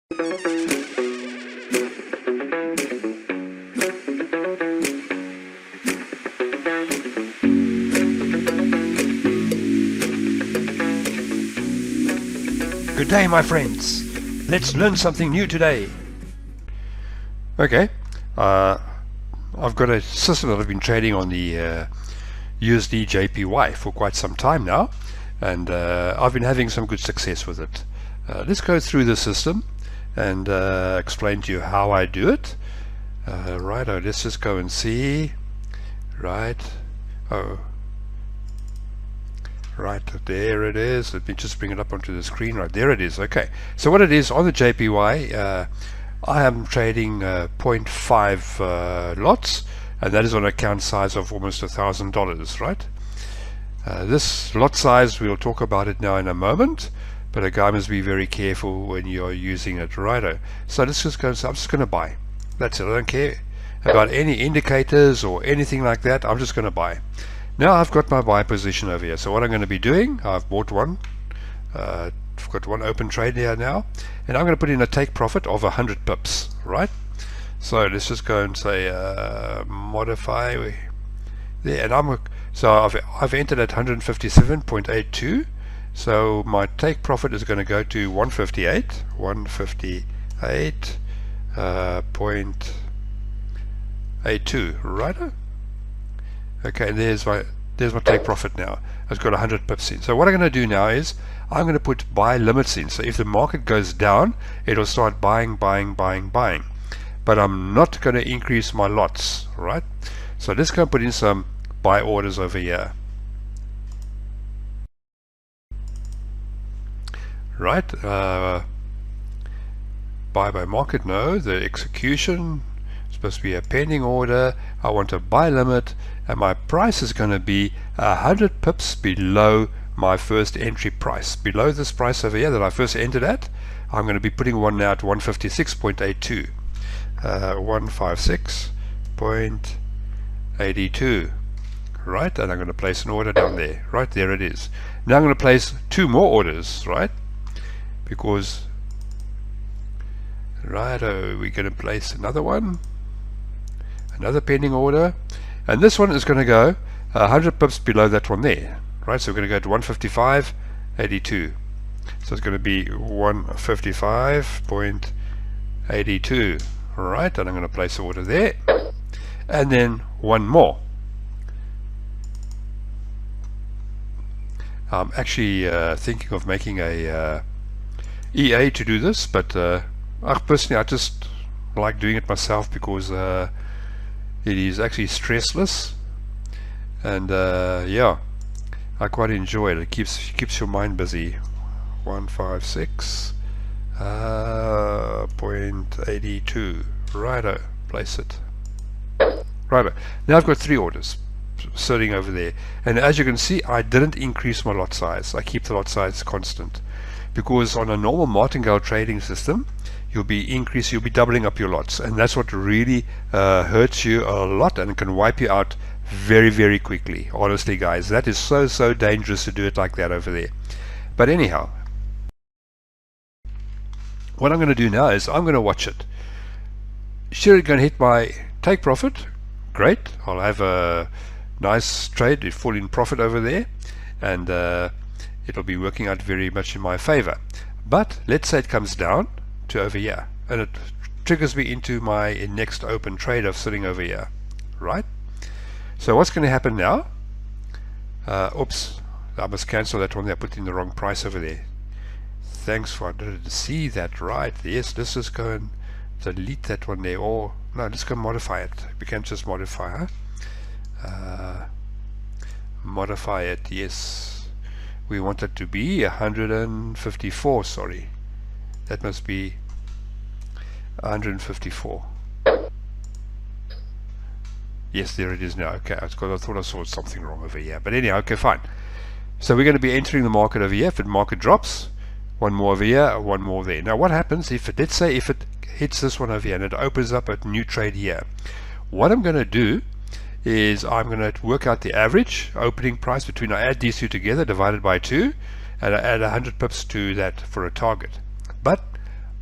Good day, my friends. Let's learn something new today. Okay, I've got a system that I've been trading on the USDJPY for quite some time now, and I've been having some good success with it. Let's go through the system and explain to you how I do it. Righto, let's just go and see. Right there it is. Let me just bring it up onto the screen. Right there it is. Okay, so what it is on the JPY, I am trading 0.5 lots, and that is on an account size of almost $1,000, right? This lot size, we'll talk about it now in a moment, but a guy must be very careful when you're using it. Righto, so let's just go. I'm just going to buy. That's it. I don't care about any indicators or anything like that. I'm just going to buy. Now I've got my buy position over here. So what I'm going to be doing, I've bought one. I've got one open trade here now, and I'm going to put in a take profit of 100 pips, right? So let's just go and say modify there, and I've entered at 157.82. So my take profit is going to go to 158.82, right? Okay, and there's my take profit now. I've got 100 pips in. So what I'm going to do now is I'm going to put buy limits in. So if the market goes down, it'll start buying. But I'm not going to increase my lots, right? So let's go and put in some buy orders over here. Right, buy by market, no, the execution is supposed to be a pending order. I want a buy limit, and my price is going to be 100 pips below my first entry price. Below this price over here that I first entered at, I'm going to be putting one now at 156.82. 156.82. Right, and I'm going to place an order down there. Right, there it is. Now I'm going to place two more orders, right? Because we're going to place another one, another pending order, and this one is going to go 100 pips below that one there, right? So we're going to go to 155.82. So it's going to be 155.82, right? And I'm going to place an order there, and then one more. I'm actually thinking of making a EA to do this, but personally I just like doing it myself because it is actually stressless, and yeah, I quite enjoy it. It keeps your mind busy. 156.82. Righto, place it. Righto. Now I've got three orders sitting over there, and as you can see, I didn't increase my lot size. I keep the lot size constant, because on a normal martingale trading system, you'll be doubling up your lots, and that's what really hurts you a lot and can wipe you out very, very quickly. Honestly, guys, that is so dangerous to do it like that over there. But anyhow, what I'm going to do now is I'm going to watch it. Sure, it's going to hit my take profit. Great, I'll have a nice trade, it fall in profit over there, and it'll be working out very much in my favor. But let's say it comes down to over here, and it triggers me into my next open trade of sitting over here, right? So what's going to happen now? Oops, I must cancel that one there. I put in the wrong price over there. Thanks for, I didn't see that, right? Yes, let's just go and delete that one there, or no, let's go modify it. We can just modify, huh? Modify it, yes. We want it to be 154, sorry. That must be 154. Yes, there it is now. Okay, I thought I saw something wrong over here. But anyhow, okay, fine. So we're going to be entering the market over here. If the market drops, one more over here, one more there. Now what happens if it, let's say if it hits this one over here and it opens up a new trade here, what I'm going to do is I'm going to work out the average opening price between, I add these two together, divided by 2, and I add 100 pips to that for a target. But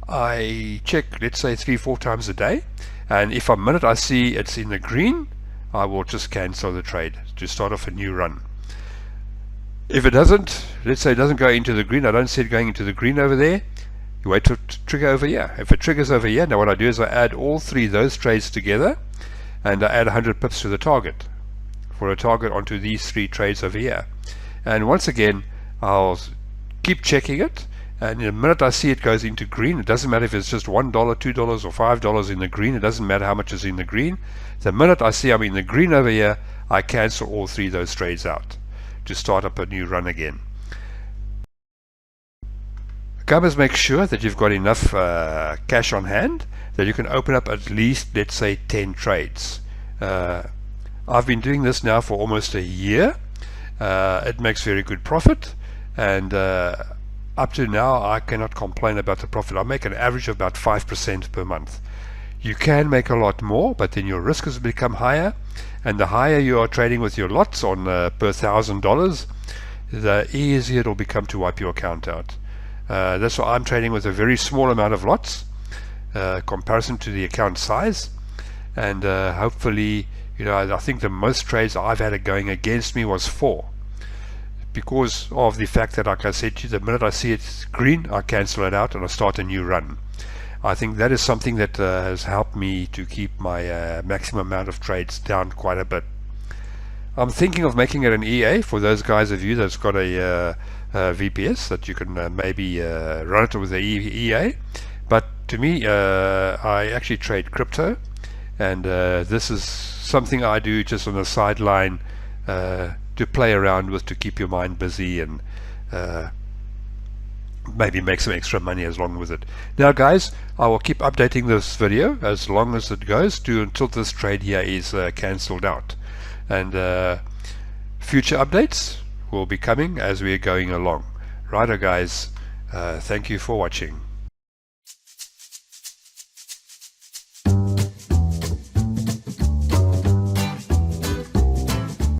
I check, let's say 3-4 times a day, and if a minute I see it's in the green, I will just cancel the trade to start off a new run. If it doesn't, let's say it doesn't go into the green, I don't see it going into the green over there, you wait to trigger over here. If it triggers over here, now what I do is I add all three of those trades together, and I add 100 pips to the target, for a target onto these three trades over here. And once again, I'll keep checking it, and in a minute I see it goes into green. It doesn't matter if it's just $1, $2 or $5 in the green, it doesn't matter how much is in the green. The minute I see I'm in the green over here, I cancel all three of those trades out to start up a new run again. Gamers, make sure that you've got enough cash on hand that you can open up at least, let's say, 10 trades. I've been doing this now for almost a year. It makes very good profit, and up to now I cannot complain about the profit. I make an average of about 5% per month. You can make a lot more, but then your risk has become higher, and the higher you are trading with your lots on per $1,000, the easier it will become to wipe your account out. That's why I'm trading with a very small amount of lots, comparison to the account size, and hopefully, you know, I think the most trades I've had going against me was 4, because of the fact that, like I said to you, the minute I see it's green, I cancel it out and I start a new run. I think that is something that has helped me to keep my maximum amount of trades down quite a bit. I'm thinking of making it an EA for those guys of you that's got a VPS, that you can maybe run it with the EA. But to me, I actually trade crypto, and this is something I do just on the sideline to play around with, to keep your mind busy and maybe make some extra money as long with it. Now guys, I will keep updating this video as long as it goes until this trade here is cancelled out, and future updates will be coming as we are going along. Righto guys, thank you for watching.